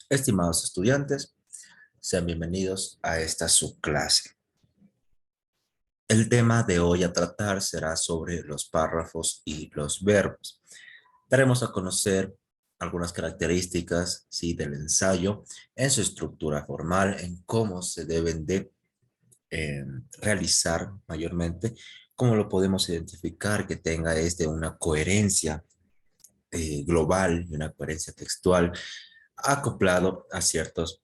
Estimados estudiantes, sean bienvenidos a esta subclase. El tema de hoy a tratar será sobre los párrafos y los verbos. Daremos a conocer algunas características, sí, del ensayo en su estructura formal, en cómo se deben de realizar mayormente, cómo lo podemos identificar que tenga una coherencia global y una coherencia textual acoplado a ciertos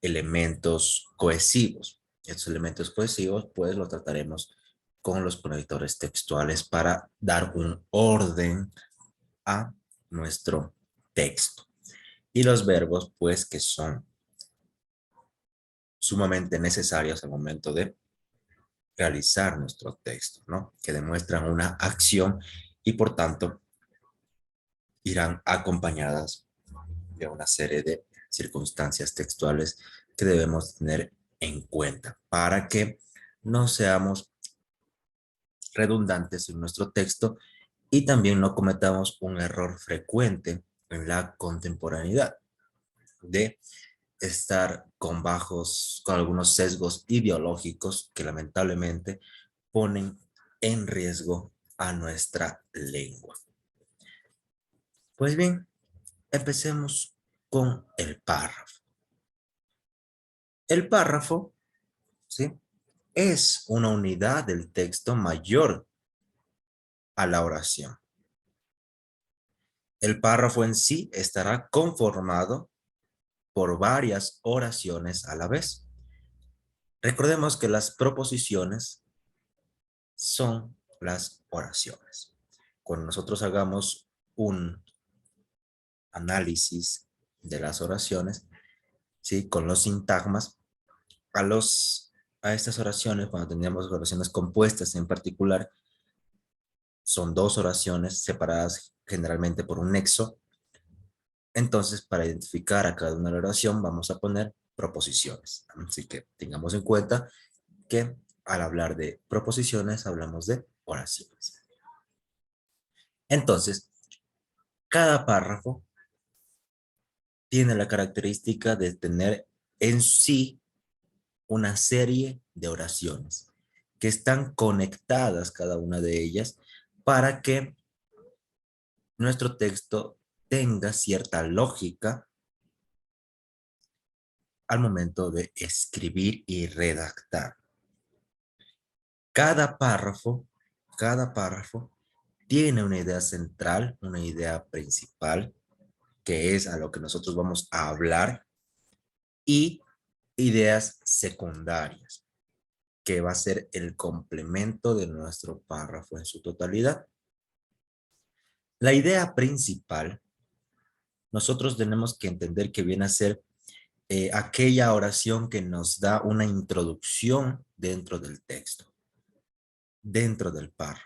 elementos cohesivos. Estos elementos cohesivos, pues, los trataremos con los conectores textuales para dar un orden a nuestro texto. Y los verbos, pues, que son sumamente necesarios al momento de realizar nuestro texto, ¿no? Que demuestran una acción y, por tanto, irán acompañadas de una serie de circunstancias textuales que debemos tener en cuenta para que no seamos redundantes en nuestro texto y también no cometamos un error frecuente en la contemporaneidad de estar con algunos sesgos ideológicos que lamentablemente ponen en riesgo a nuestra lengua. Pues bien, empecemos con el párrafo. El párrafo, ¿sí?, es una unidad del texto mayor a la oración. El párrafo en sí estará conformado por varias oraciones a la vez. Recordemos que las proposiciones son las oraciones. Cuando nosotros hagamos un análisis de las oraciones, ¿sí?, con los sintagmas, a estas oraciones, cuando tenemos oraciones compuestas en particular, son dos oraciones separadas generalmente por un nexo. Entonces, para identificar a cada una de la oración, vamos a poner proposiciones. Así que tengamos en cuenta que al hablar de proposiciones, hablamos de oraciones. Entonces, cada párrafo tiene la característica de tener en sí una serie de oraciones que están conectadas cada una de ellas para que nuestro texto tenga cierta lógica al momento de escribir y redactar. Cada párrafo, cada párrafo tiene una idea central, una idea principal, que es a lo que nosotros vamos a hablar, y ideas secundarias, que va a ser el complemento de nuestro párrafo en su totalidad. La idea principal, nosotros tenemos que entender que viene a ser aquella oración que nos da una introducción dentro del texto, dentro del párrafo.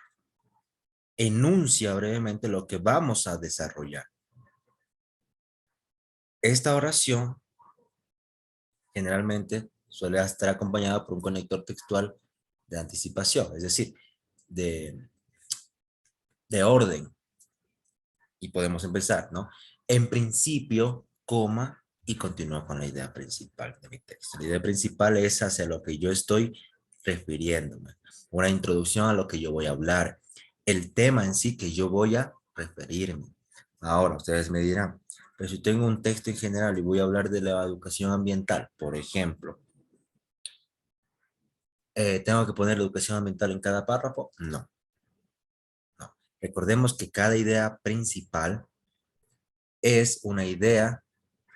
Enuncia brevemente lo que vamos a desarrollar. Esta oración generalmente suele estar acompañada por un conector textual de anticipación, es decir, de, de orden. Y podemos empezar, ¿no? En principio, coma, y continúa con la idea principal de mi texto. La idea principal es hacia lo que yo estoy refiriéndome. Una introducción a lo que yo voy a hablar. El tema en sí que yo voy a referirme. Ahora, ustedes me dirán, pero si tengo un texto en general y voy a hablar de la educación ambiental, por ejemplo, ¿tengo que poner la educación ambiental en cada párrafo? No, no. Recordemos que cada idea principal es una idea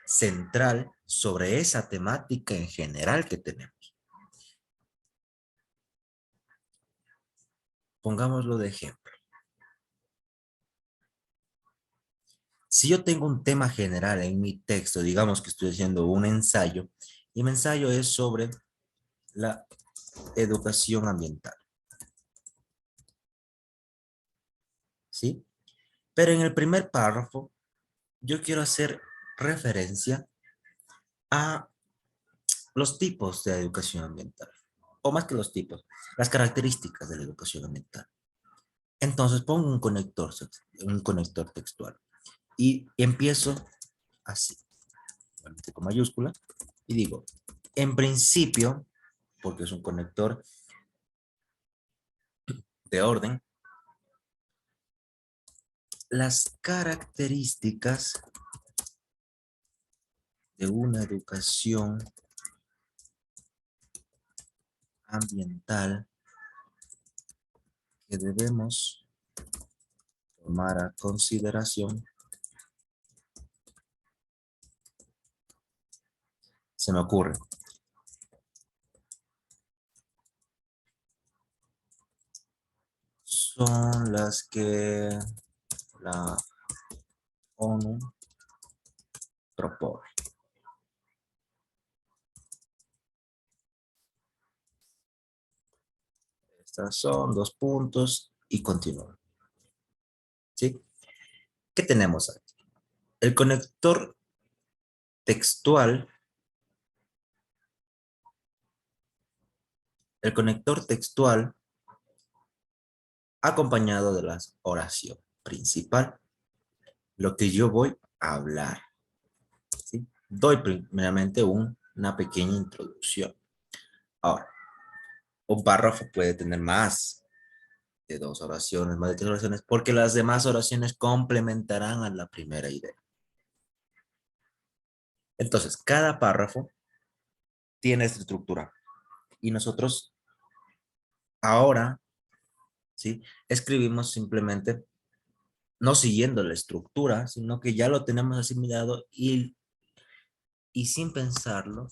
central sobre esa temática en general que tenemos. Pongámoslo de ejemplo. Si yo tengo un tema general en mi texto, digamos que estoy haciendo un ensayo, y mi ensayo es sobre la educación ambiental, ¿sí? Pero en el primer párrafo, yo quiero hacer referencia a los tipos de educación ambiental, o más que los tipos, las características de la educación ambiental. Entonces pongo un conector textual y empiezo así. solamente con mayúscula, y digo, en principio, porque es un conector de orden, las características de una educación ambiental que debemos tomar a consideración, se me ocurre. Son las que la ONU propone. Estas son 2 puntos y continúo. ¿Sí? ¿Qué tenemos aquí? El conector textual. El conector textual acompañado de la oración principal, lo que yo voy a hablar. ¿Sí? Doy primeramente una pequeña introducción. Ahora, un párrafo puede tener más de 2 oraciones, más de 3 oraciones, porque las demás oraciones complementarán a la primera idea. Entonces, cada párrafo tiene esta estructura. Y nosotros ahora, ¿sí? Escribimos simplemente, no siguiendo la estructura, sino que ya lo tenemos asimilado y sin pensarlo,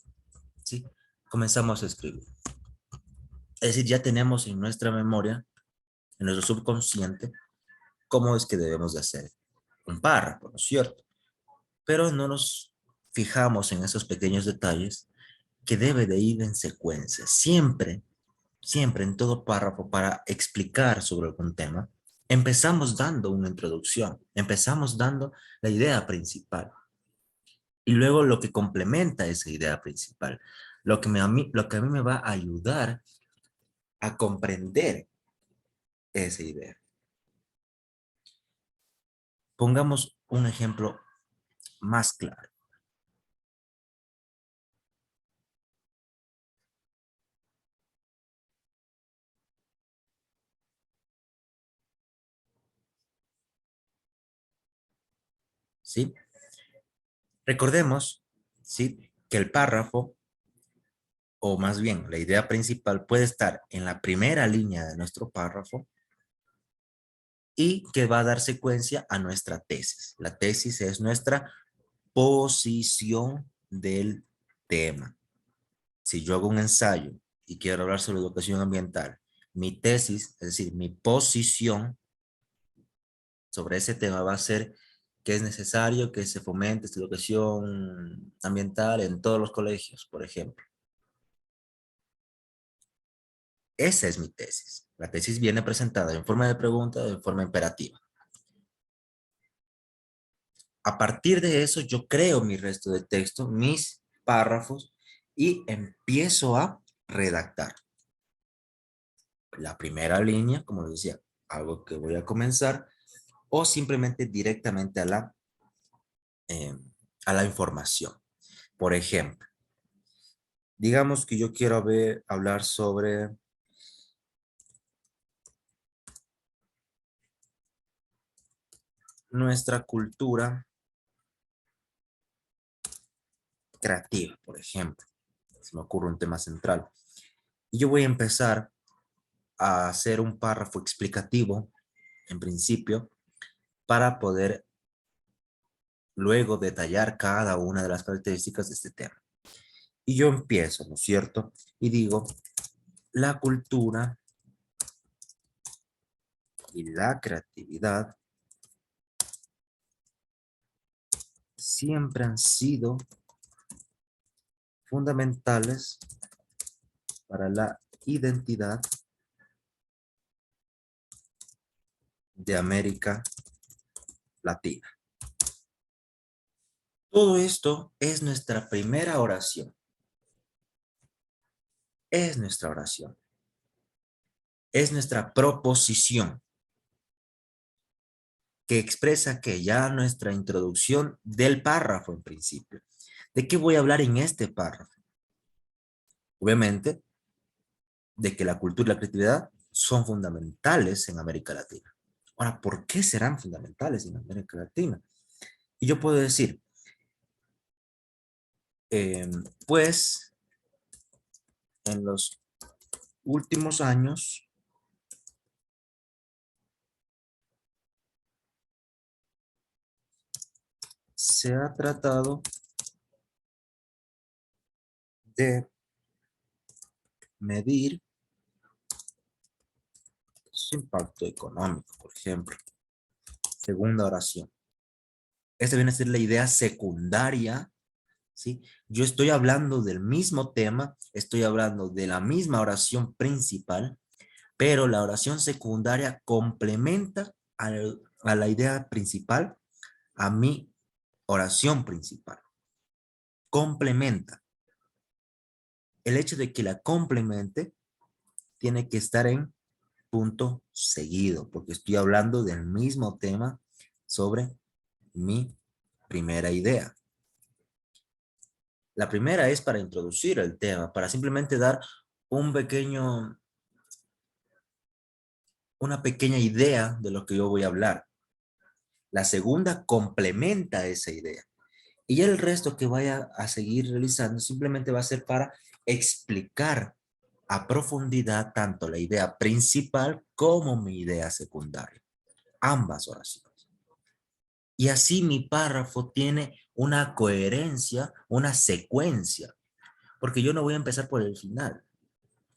¿sí? Comenzamos a escribir. Es decir, ya tenemos en nuestra memoria, en nuestro subconsciente, cómo es que debemos de hacer un párrafo, ¿no es cierto? Pero no nos fijamos en esos pequeños detalles que debe de ir en secuencia. Siempre, siempre en todo párrafo para explicar sobre algún tema, empezamos dando una introducción, empezamos dando la idea principal y luego lo que complementa esa idea principal, lo que a mí me va a ayudar a comprender esa idea. Pongamos un ejemplo más claro. ¿Sí? Recordemos, ¿sí? Que el párrafo, o más bien la idea principal, puede estar en la primera línea de nuestro párrafo y que va a dar secuencia a nuestra tesis. La tesis es nuestra posición del tema. Si yo hago un ensayo y quiero hablar sobre educación ambiental, mi tesis, es decir, mi posición sobre ese tema va a ser que es necesario que se fomente esta educación ambiental en todos los colegios, por ejemplo. Esa es mi tesis. La tesis viene presentada en forma de pregunta, en forma imperativa. A partir de eso, yo creo mi resto de texto, mis párrafos, y empiezo a redactar. La primera línea, como les decía, algo que voy a comenzar, o simplemente directamente eh, a la información. Por ejemplo, digamos que yo quiero hablar sobre nuestra cultura creativa, por ejemplo. Se me ocurre un tema central. Y yo voy a empezar a hacer un párrafo explicativo, en principio, para poder luego detallar cada una de las características de este tema. Y yo empiezo, ¿no es cierto? Y digo, la cultura y la creatividad siempre han sido fundamentales para la identidad de América Latina. Todo esto es nuestra primera oración. Es nuestra oración. Es nuestra proposición que expresa que ya nuestra introducción del párrafo en principio. ¿De qué voy a hablar en este párrafo? Obviamente, de que la cultura y la creatividad son fundamentales en América Latina. Ahora, ¿por qué serán fundamentales en América Latina? Y yo puedo decir, eh, pues, en los últimos años, se ha tratado de medir su impacto económico, por ejemplo. Segunda oración. Esta viene a ser la idea secundaria, ¿sí? Yo estoy hablando del mismo tema, estoy hablando de la misma oración principal, pero la oración secundaria complementa a la idea principal, a mi oración principal. Complementa. El hecho de que la complemente tiene que estar en punto seguido, porque estoy hablando del mismo tema sobre mi primera idea. La primera es para introducir el tema, para simplemente dar un pequeño, una pequeña idea de lo que yo voy a hablar. La segunda complementa esa idea. Y ya el resto que vaya a seguir realizando simplemente va a ser para explicar a profundidad tanto la idea principal como mi idea secundaria. Ambas oraciones. Y así mi párrafo tiene una coherencia, una secuencia, porque yo no voy a empezar por el final.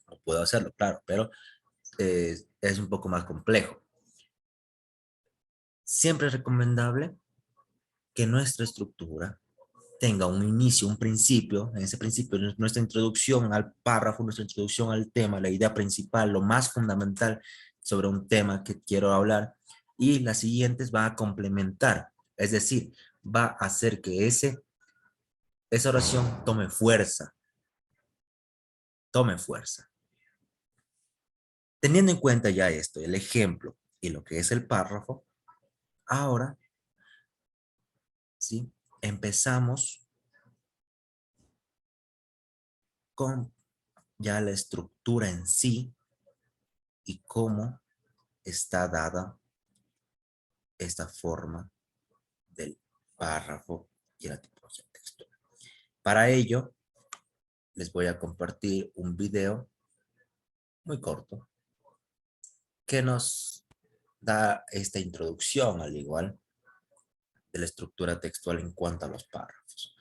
No puedo hacerlo, claro, pero es un poco más complejo. Siempre es recomendable que nuestra estructura tenga un inicio, un principio. En ese principio, nuestra introducción al párrafo, nuestra introducción al tema, la idea principal, lo más fundamental sobre un tema que quiero hablar, y las siguientes va a complementar, es decir, va a hacer que esa oración tome fuerza. Teniendo en cuenta ya esto, el ejemplo y lo que es el párrafo, ahora, ¿sí? Empezamos con ya la estructura en sí y cómo está dada esta forma del párrafo y la tipología textual. Para ello, les voy a compartir un video muy corto que nos da esta introducción, al igual de la estructura textual en cuanto a los párrafos.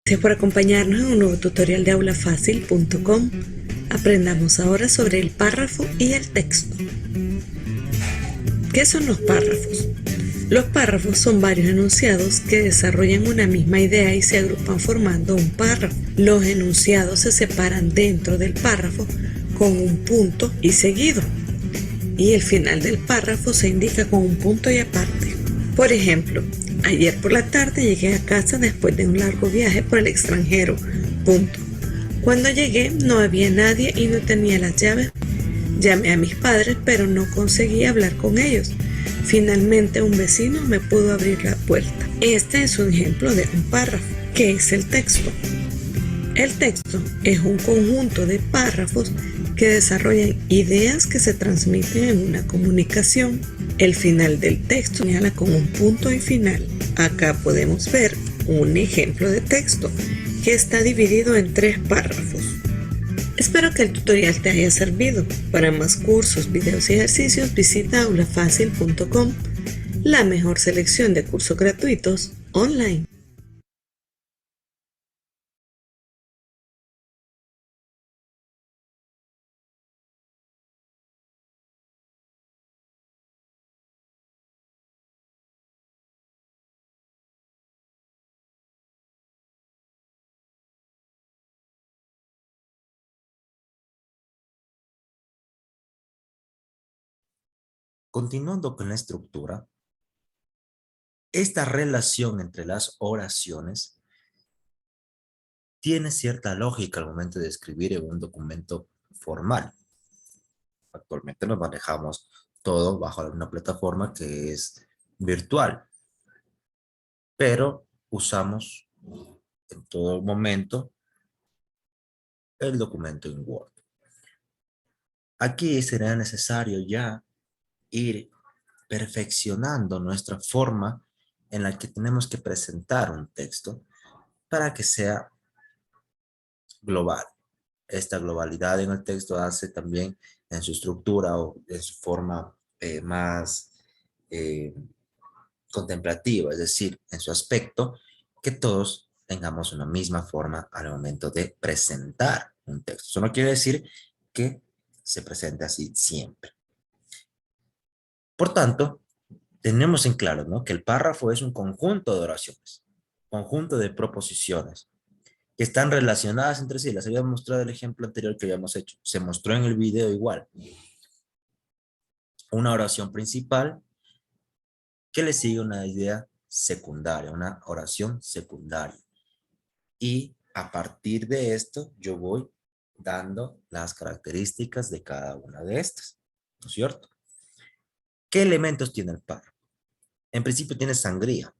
Gracias por acompañarnos en un nuevo tutorial de aulafacil.com. Aprendamos ahora sobre el párrafo y el texto. ¿Qué son los párrafos? Los párrafos son varios enunciados que desarrollan una misma idea y se agrupan formando un párrafo. Los enunciados se separan dentro del párrafo con un punto y seguido, y el final del párrafo se indica con un punto y aparte. Por ejemplo, ayer por la tarde llegué a casa después de un largo viaje por el extranjero. Punto. Cuando llegué no había nadie y no tenía las llaves. Llamé a mis padres, pero no conseguí hablar con ellos. Finalmente un vecino me pudo abrir la puerta. Este es un ejemplo de un párrafo. ¿Qué es el texto? El texto es un conjunto de párrafos que desarrollan ideas que se transmiten en una comunicación. El final del texto señala con un punto y final. Acá podemos ver un ejemplo de texto que está dividido en 3 párrafos. Espero que el tutorial te haya servido. Para más cursos, videos y ejercicios, visita aulafacil.com, la mejor selección de cursos gratuitos online. Continuando con la estructura, esta relación entre las oraciones tiene cierta lógica al momento de escribir en un documento formal. Actualmente nos manejamos todo bajo una plataforma que es virtual. pero usamos en todo momento el documento en Word. Aquí será necesario ya ir perfeccionando nuestra forma en la que tenemos que presentar un texto para que sea global. Esta globalidad en el texto hace también en su estructura o en su forma más eh, contemplativa, es decir, en su aspecto, que todos tengamos una misma forma al momento de presentar un texto. Eso no quiere decir que se presente así siempre. Por tanto, tenemos en claro, ¿no?, que el párrafo es un conjunto de oraciones, conjunto de proposiciones que están relacionadas entre sí. Les había mostrado el ejemplo anterior que habíamos hecho. Se mostró en el video igual. Una oración principal que le sigue una idea secundaria, una oración secundaria. Y a partir de esto, yo voy dando las características de cada una de estas, ¿no es cierto? ¿Qué elementos tiene el párrafo? En principio tiene sangría.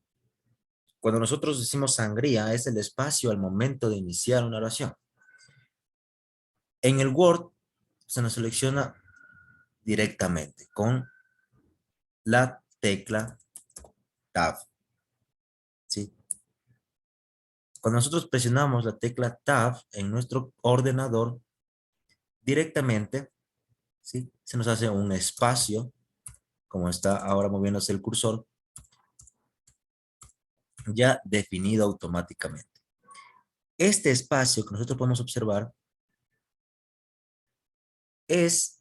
Cuando nosotros decimos sangría, es el espacio al momento de iniciar una oración. En el Word se nos selecciona directamente con la tecla Tab, ¿sí? Cuando nosotros presionamos la tecla Tab en nuestro ordenador, directamente, ¿sí?, se nos hace un espacio, como está ahora moviéndose el cursor, ya definido automáticamente. Este espacio que nosotros podemos observar es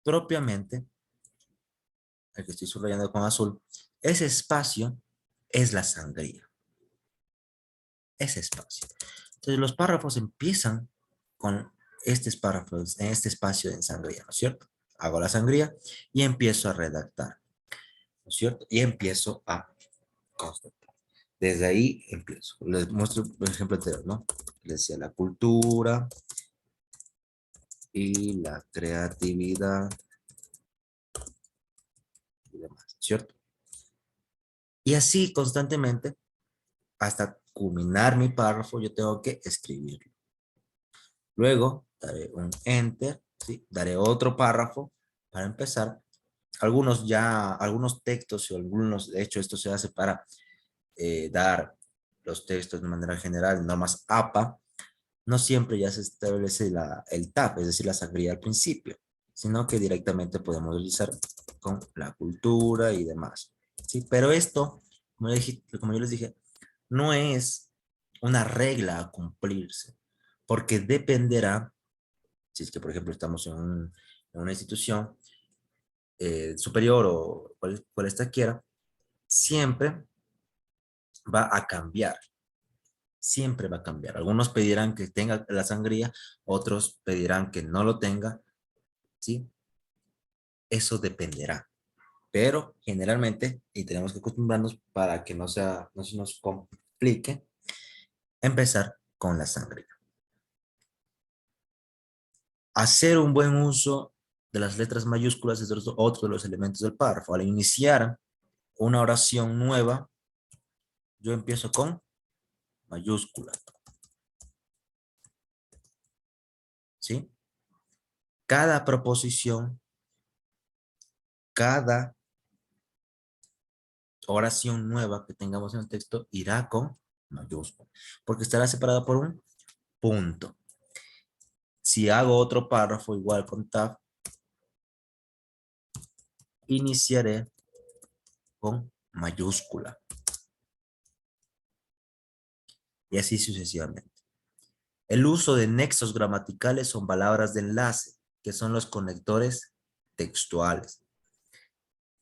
propiamente, el que estoy subrayando con azul, ese espacio es la sangría. Ese espacio. Entonces los párrafos empiezan con estos párrafos, en este espacio de sangría, ¿no es cierto? Hago la sangría y empiezo a redactar, ¿no es cierto? Y empiezo a constatar. Desde ahí empiezo. Les muestro el ejemplo anterior, ¿no? Les decía la cultura y la creatividad y demás, ¿cierto? Y así constantemente, hasta culminar mi párrafo, yo tengo que escribirlo. Luego daré un enter, ¿sí? Daré otro párrafo para empezar. Algunos textos y algunos, de hecho esto se hace para dar los textos de manera general, normas APA, no siempre ya se establece el tab, es decir, la sangría al principio, sino que directamente podemos utilizar con la cultura y demás, ¿sí? Pero esto, como yo les dije, no es una regla a cumplirse, porque dependerá, si es que por ejemplo estamos en una institución superior o cual esta quiera, siempre va a cambiar. Siempre va a cambiar. Algunos pedirán que tenga la sangría, otros pedirán que no lo tenga, ¿sí? Eso dependerá. Pero generalmente, y tenemos que acostumbrarnos para que no se nos complique, empezar con la sangría. Hacer un buen uso de las letras mayúsculas es otro de los elementos del párrafo. Al iniciar una oración nueva, yo empiezo con mayúscula, ¿sí? Cada proposición, cada oración nueva que tengamos en el texto irá con mayúscula, porque estará separada por un punto. Si hago otro párrafo igual con tab, iniciaré con mayúscula. Y así sucesivamente. El uso de nexos gramaticales son palabras de enlace, que son los conectores textuales.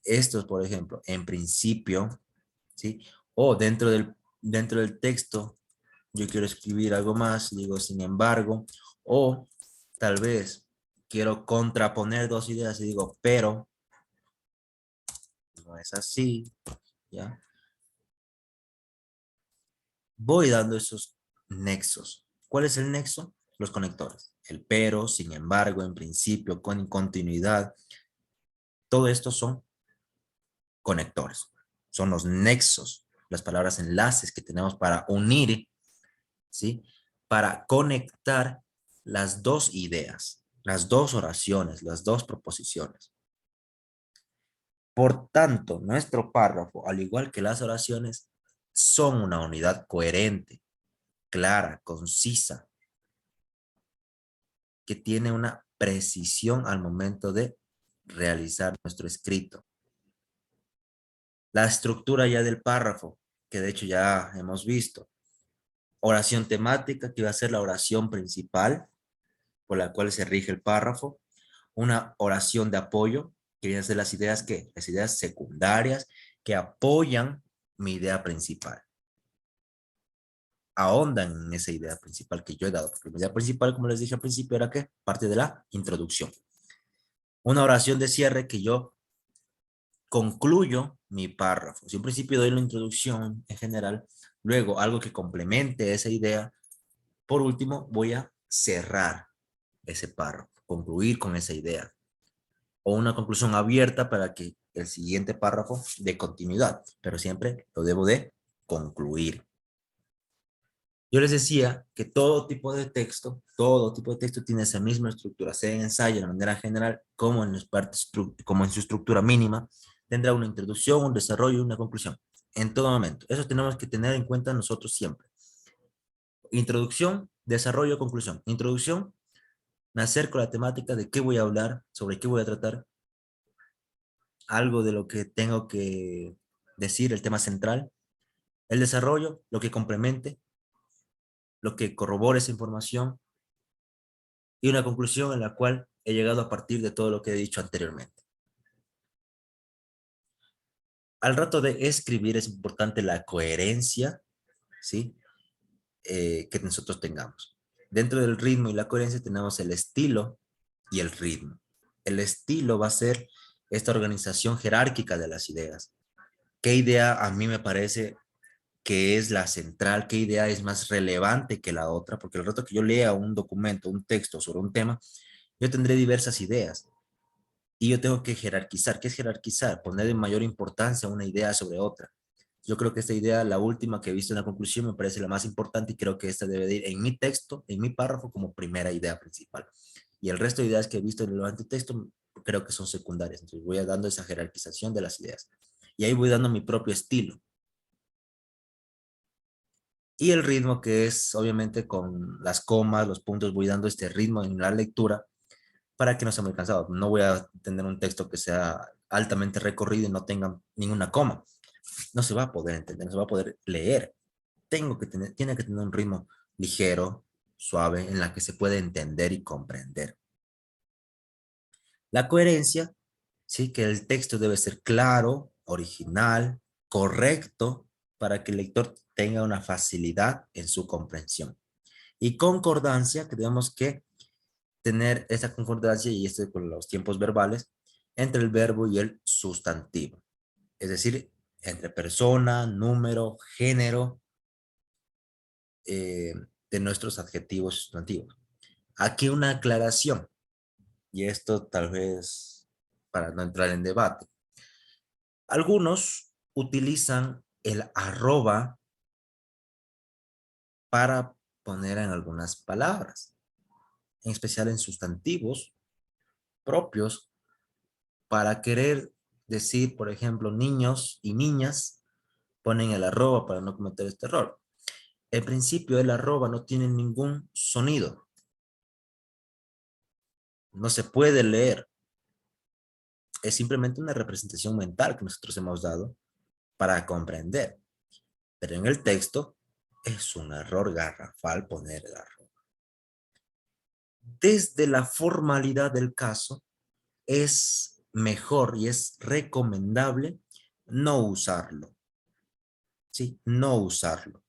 Estos, por ejemplo, en principio, ¿sí? O dentro del texto, yo quiero escribir algo más, digo sin embargo, o tal vez quiero contraponer dos ideas y digo, pero no es así, ¿ya? Voy dando esos nexos. ¿Cuál es el nexo? Los conectores. El pero, sin embargo, en principio, con continuidad. Todo esto son conectores. Son los nexos las palabras enlaces que tenemos para unir, ¿sí? Para conectar las dos ideas, las dos oraciones, las dos proposiciones. Por tanto, nuestro párrafo, al igual que las oraciones, son una unidad coherente, clara, concisa, que tiene una precisión al momento de realizar nuestro escrito. La estructura ya del párrafo, que de hecho ya hemos visto. Oración temática, que va a ser la oración principal por la cual se rige el párrafo. Una oración de apoyo, que vienen a ser las ideas secundarias que apoyan mi idea principal. Ahondan en esa idea principal que yo he dado, porque mi idea principal, como les dije al principio, era que parte de la introducción. Una oración de cierre que yo concluyo mi párrafo. Si en principio doy la introducción en general, luego algo que complemente esa idea, por último voy a cerrar ese párrafo, concluir con esa idea. O una conclusión abierta para que el siguiente párrafo dé continuidad, pero siempre lo debo de concluir. Yo les decía que todo tipo de texto tiene esa misma estructura, sea en ensayo de manera general, como en, como en su estructura mínima, tendrá una introducción, un desarrollo y una conclusión, en todo momento. Eso tenemos que tener en cuenta nosotros siempre. Introducción, desarrollo, conclusión. Introducción, me acerco a la temática de qué voy a hablar, sobre qué voy a tratar, algo de lo que tengo que decir, el tema central. El desarrollo, lo que complemente, lo que corrobore esa información, y una conclusión en la cual he llegado a partir de todo lo que he dicho anteriormente. Al rato de escribir es importante la coherencia, ¿sí? Que nosotros tengamos. Dentro del ritmo y la coherencia tenemos el estilo y el ritmo. El estilo va a ser esta organización jerárquica de las ideas. ¿Qué idea a mí me parece que es la central? ¿Qué idea es más relevante que la otra? Porque el rato que yo lea un documento, un texto sobre un tema, yo tendré diversas ideas y yo tengo que jerarquizar. ¿Qué es jerarquizar? Poner de mayor importancia una idea sobre otra. Yo creo que esta idea, la última que he visto en la conclusión, me parece la más importante y creo que esta debe de ir en mi texto, en mi párrafo, como primera idea principal. Y el resto de ideas que he visto en el antitexto creo que son secundarias. Entonces voy dando esa jerarquización de las ideas. Y ahí voy dando mi propio estilo. Y el ritmo, que es obviamente con las comas, los puntos, voy dando este ritmo en la lectura para que no sea muy cansado. No voy a tener un texto que sea altamente recorrido y no tenga ninguna coma. No se va a poder entender, no se va a poder leer. Tiene que tener un ritmo ligero, suave, en la que se puede entender y comprender. La coherencia, sí, que el texto debe ser claro, original, correcto, para que el lector tenga una facilidad en su comprensión. Y concordancia, que tenemos que tener esa concordancia, y esto con los tiempos verbales, entre el verbo y el sustantivo. Es decir, entre persona, número, género, de nuestros adjetivos sustantivos. Aquí una aclaración, y esto tal vez para no entrar en debate. Algunos utilizan el arroba para poner en algunas palabras, en especial en sustantivos propios, para querer decir, por ejemplo, niños y niñas, ponen el arroba para no cometer este error. En principio, el arroba no tiene ningún sonido. No se puede leer. Es simplemente una representación mental que nosotros hemos dado para comprender. Pero en el texto es un error garrafal poner el arroba. Desde la formalidad del caso, es mejor y es recomendable no usarlo. ¿Sí? No usarlo.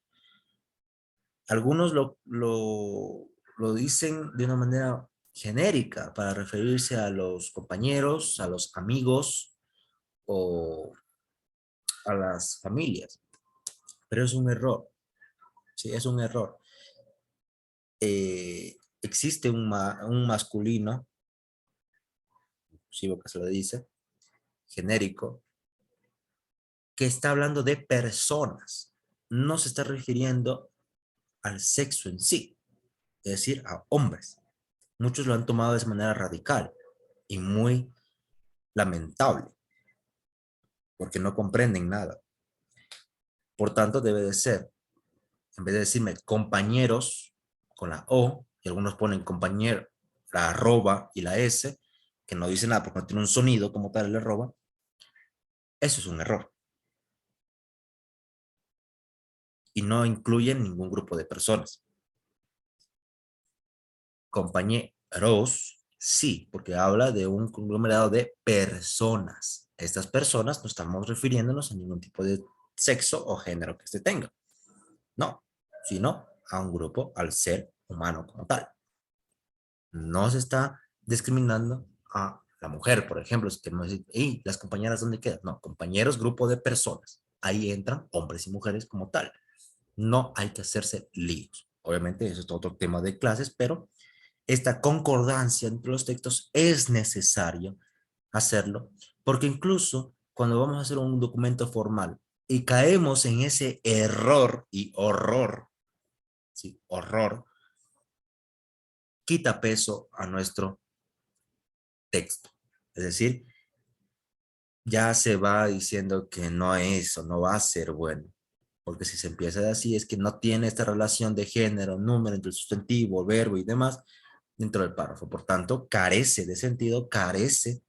Algunos lo dicen de una manera genérica para referirse a los compañeros, a los amigos o a las familias. Pero es un error. Sí, es un error. Existe un masculino, inclusive que se lo dice, genérico, que está hablando de personas. No se está refiriendo al sexo en sí, es decir, a hombres. Muchos lo han tomado de esa manera radical y muy lamentable, porque no comprenden nada. Por tanto, debe de ser, en vez de decirme compañeros con la O, y algunos ponen compañero, la arroba y la S, que no dice nada porque no tiene un sonido como tal el arroba, eso es un error. Y no incluye ningún grupo de personas. Compañeros, sí, porque habla de un conglomerado de personas. Estas personas no estamos refiriéndonos a ningún tipo de sexo o género que se tenga. No, sino a un grupo, al ser humano como tal. No se está discriminando a la mujer, por ejemplo, si queremos decir, hey, las compañeras, ¿dónde quedan? No, compañeros, grupo de personas. Ahí entran hombres y mujeres como tal. No hay que hacerse líos. Obviamente, eso es otro tema de clases, pero esta concordancia entre los textos es necesario hacerlo, porque incluso cuando vamos a hacer un documento formal y caemos en ese error y horror, ¿sí? Horror, quita peso a nuestro texto. Es decir, ya se va diciendo que no es o no va a ser bueno. Porque si se empieza de así es que no tiene esta relación de género, número entre el sustantivo, verbo y demás dentro del párrafo. Por tanto, carece de sentido, carece,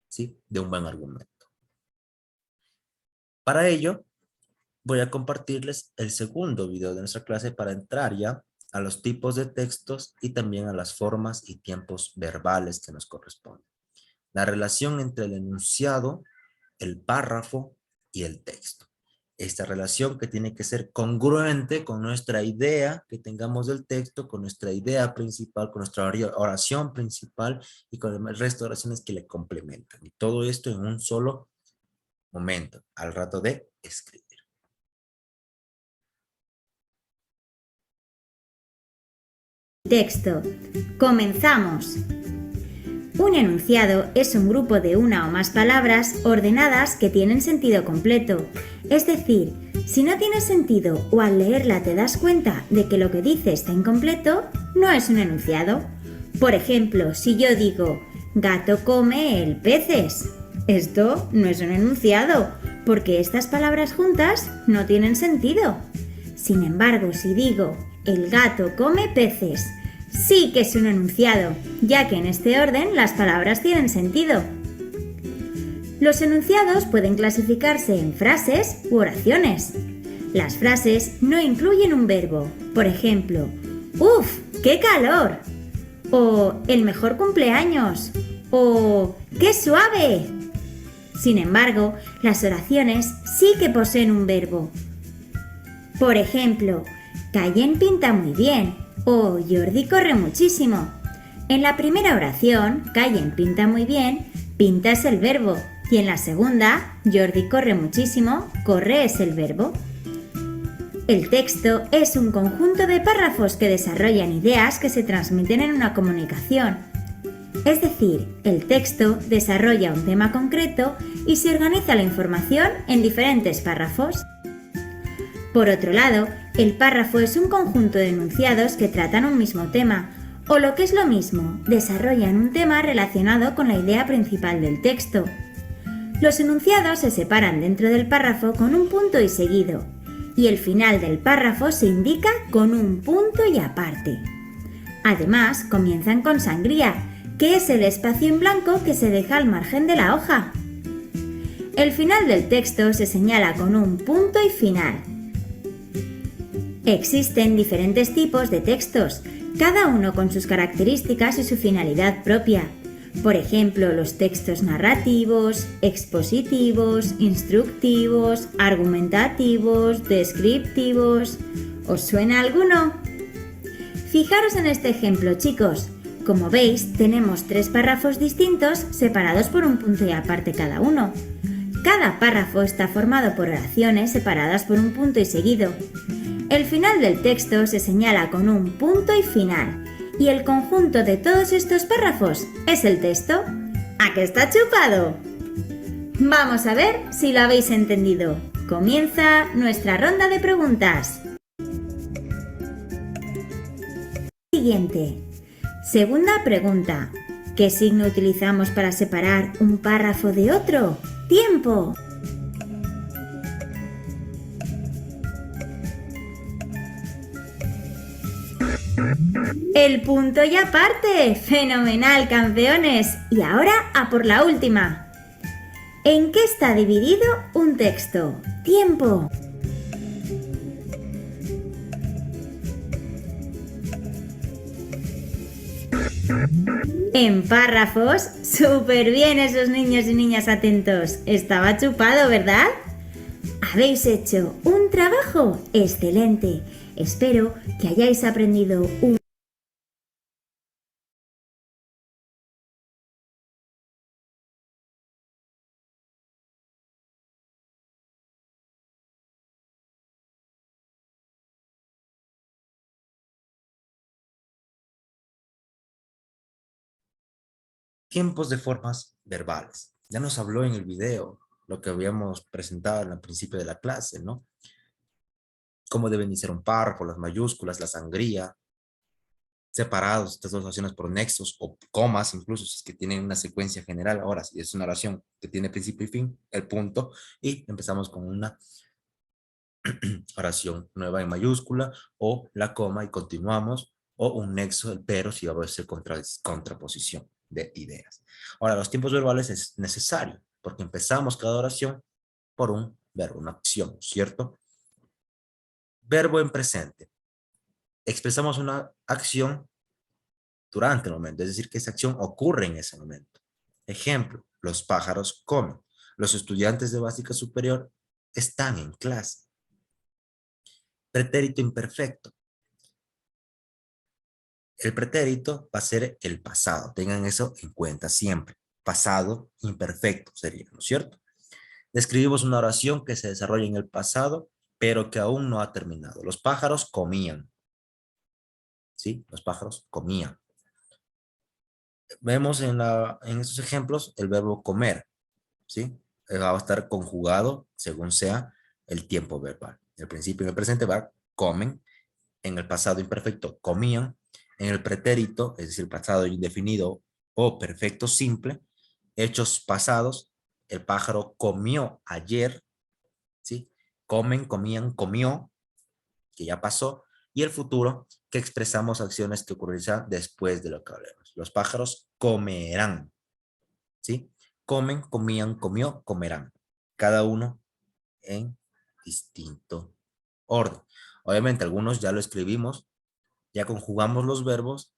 ¿sí?, de un buen argumento. Para ello, voy a compartirles el segundo video de nuestra clase para entrar ya a los tipos de textos y también a las formas y tiempos verbales que nos corresponden. La relación entre el enunciado, el párrafo y el texto. Esta relación que tiene que ser congruente con nuestra idea que tengamos del texto, con nuestra idea principal, con nuestra oración principal y con el resto de oraciones que le complementan. Y todo esto en un solo momento, al rato de escribir. Texto. Comenzamos. Un enunciado es un grupo de una o más palabras ordenadas que tienen sentido completo. Es decir, si no tiene sentido o al leerla te das cuenta de que lo que dice está incompleto, no es un enunciado. Por ejemplo, si yo digo, gato come el peces, esto no es un enunciado, porque estas palabras juntas no tienen sentido. Sin embargo, si digo, el gato come peces, sí que es un enunciado, ya que en este orden las palabras tienen sentido. Los enunciados pueden clasificarse en frases u oraciones. Las frases no incluyen un verbo, por ejemplo, ¡uf! ¡Qué calor! O el mejor cumpleaños, o ¡qué suave! Sin embargo, las oraciones sí que poseen un verbo. Por ejemplo, Cayen pinta muy bien, o Jordi corre muchísimo. En la primera oración, Cayen pinta muy bien, pinta es el verbo, y en la segunda, Jordi corre muchísimo, corre es el verbo. El texto es un conjunto de párrafos que desarrollan ideas que se transmiten en una comunicación. Es decir, el texto desarrolla un tema concreto y se organiza la información en diferentes párrafos. Por otro lado, el párrafo es un conjunto de enunciados que tratan un mismo tema, o lo que es lo mismo, desarrollan un tema relacionado con la idea principal del texto. Los enunciados se separan dentro del párrafo con un punto y seguido, y el final del párrafo se indica con un punto y aparte. Además, comienzan con sangría, que es el espacio en blanco que se deja al margen de la hoja. El final del texto se señala con un punto y final. Existen diferentes tipos de textos, cada uno con sus características y su finalidad propia. Por ejemplo, los textos narrativos, expositivos, instructivos, argumentativos, descriptivos. ¿Os suena alguno? Fijaros en este ejemplo, chicos. Como veis, tenemos 3 párrafos distintos separados por un punto y aparte cada uno. Cada párrafo está formado por oraciones separadas por un punto y seguido. El final del texto se señala con un punto y final, y el conjunto de todos estos párrafos es el texto. ¿A qué está chupado? Vamos a ver si lo habéis entendido. Comienza nuestra ronda de preguntas. Siguiente. Segunda pregunta. ¿Qué signo utilizamos para separar un párrafo de otro? ¡Tiempo! El punto y aparte. ¡Fenomenal, campeones! Y ahora a por la última. ¿En qué está dividido un texto? ¡Tiempo! En párrafos. ¡Súper bien esos niños y niñas atentos! Estaba chupado, ¿verdad? Habéis hecho un trabajo excelente. Espero que hayáis aprendido un Tiempos de formas verbales. Ya nos habló en el video lo que habíamos presentado al principio de la clase, ¿no? Cómo deben iniciar un párrafo, las mayúsculas, la sangría, separados estas dos oraciones por nexos o comas, incluso si es que tienen una secuencia general. Ahora, si es una oración que tiene principio y fin, el punto, y empezamos con una oración nueva en mayúscula, o la coma y continuamos, o un nexo, el pero, si va a ser contraposición de ideas. Ahora, los tiempos verbales es necesario, porque empezamos cada oración por un verbo, una acción, ¿cierto? Verbo en presente. Expresamos una acción durante el momento, es decir, que esa acción ocurre en ese momento. Ejemplo, los pájaros comen. Los estudiantes de básica superior están en clase. Pretérito imperfecto. El pretérito va a ser el pasado. Tengan eso en cuenta siempre. Pasado imperfecto sería, ¿no es cierto? Describimos una oración que se desarrolla en el pasado, pero que aún no ha terminado. Los pájaros comían. ¿Sí? Los pájaros comían. Vemos en estos ejemplos el verbo comer. ¿Sí? Va a estar conjugado según sea el tiempo verbal. El principio en el presente va comen. En el pasado imperfecto comían. En el pretérito, es decir, pasado indefinido o perfecto simple, hechos pasados, el pájaro comió ayer, ¿sí? Comen, comían, comió, que ya pasó, y el futuro, que expresamos acciones que ocurrirán después de lo que hablemos. Los pájaros comerán, ¿sí? Comen, comían, comió, comerán. Cada uno en distinto orden. Obviamente, algunos ya lo escribimos, ya conjugamos los verbos,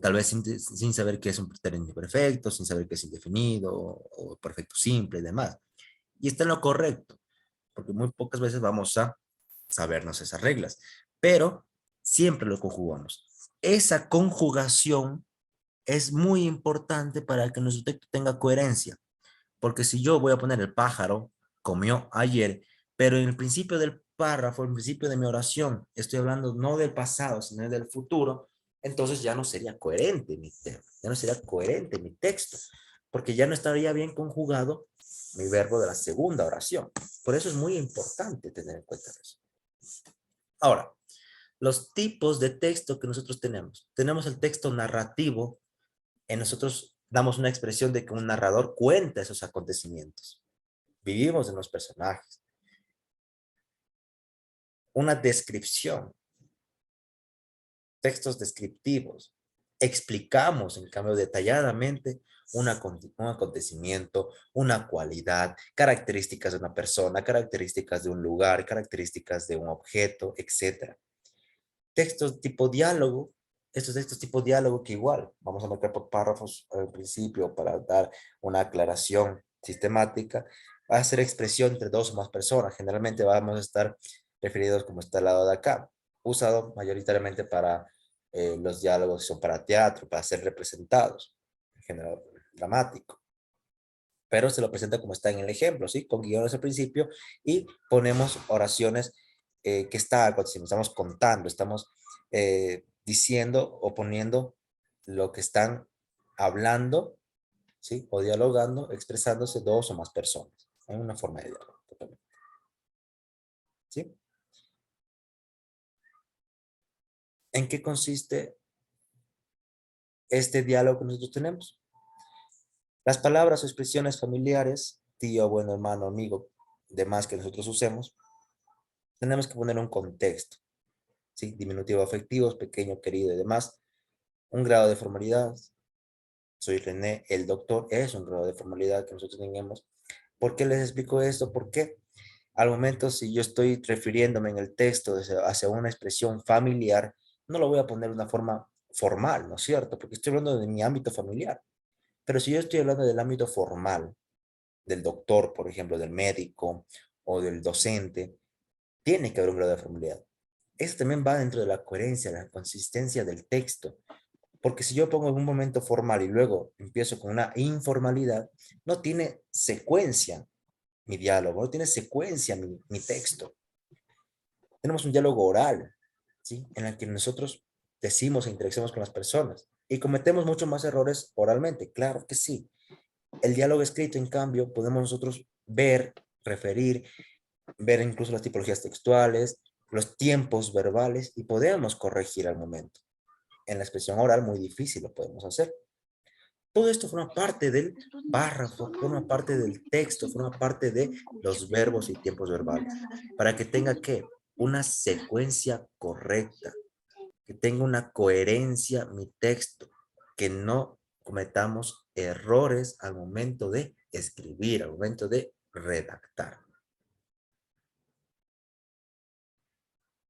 tal vez sin saber qué es un pretérito imperfecto, sin saber qué es indefinido o perfecto simple y demás. Y está en lo correcto, porque muy pocas veces vamos a sabernos esas reglas, pero siempre lo conjugamos. Esa conjugación es muy importante para que nuestro texto tenga coherencia, porque si yo voy a poner el pájaro comió ayer, pero en el principio del párrafo, en el principio de mi oración, estoy hablando no del pasado, sino del futuro, entonces ya no sería coherente mi tema, ya no sería coherente mi texto, porque ya no estaría bien conjugado mi verbo de la segunda oración. Por eso es muy importante tener en cuenta eso. Ahora, los tipos de texto que nosotros tenemos. Tenemos el texto narrativo. Nosotros damos una expresión de que un narrador cuenta esos acontecimientos. Vivimos en los personajes. Una descripción. Textos descriptivos. Explicamos, en cambio, detalladamente un acontecimiento, una cualidad, características de una persona, características de un lugar, características de un objeto, etc. Textos tipo diálogo, estos textos tipo diálogo que igual vamos a marcar por párrafos al principio para dar una aclaración sistemática, va a ser expresión entre dos o más personas. Generalmente vamos a estar referidos como está al lado de acá, usado mayoritariamente para los diálogos que son para teatro, para ser representados, en general dramático. Pero se lo presenta como está en el ejemplo, ¿sí? Con guiones al principio y ponemos oraciones que está aconteciendo, estamos contando, estamos diciendo o poniendo lo que están hablando, ¿sí? O dialogando, expresándose dos o más personas. Hay una forma de diálogo. ¿sí? ¿En qué consiste este diálogo que nosotros tenemos? Las palabras o expresiones familiares, tío, bueno, hermano, amigo, demás que nosotros usemos, tenemos que poner un contexto, ¿sí? Diminutivo afectivos, pequeño, querido y demás. Un grado de formalidad. Soy René, el doctor, es un grado de formalidad que nosotros tenemos. ¿Por qué les explico esto? Porque al momento, si yo estoy refiriéndome en el texto hacia una expresión familiar, no lo voy a poner de una forma formal, ¿no es cierto? Porque estoy hablando de mi ámbito familiar. Pero si yo estoy hablando del ámbito formal, del doctor, por ejemplo, del médico o del docente, tiene que haber un grado de formalidad. Eso también va dentro de la coherencia, la consistencia del texto. Porque si yo pongo en un momento formal y luego empiezo con una informalidad, no tiene secuencia mi diálogo, no tiene secuencia mi texto. Tenemos un diálogo oral, ¿sí? En el que nosotros decimos e interaccionamos con las personas y cometemos muchos más errores oralmente, claro que sí. El diálogo escrito, en cambio, podemos nosotros ver, referir, ver incluso las tipologías textuales, los tiempos verbales y podemos corregir al momento. En la expresión oral muy difícil lo podemos hacer. Todo esto forma parte del párrafo, forma parte del texto, forma parte de los verbos y tiempos verbales, para que tenga ¿qué? Una secuencia correcta, que tenga una coherencia mi texto, que no cometamos errores al momento de escribir, al momento de redactar.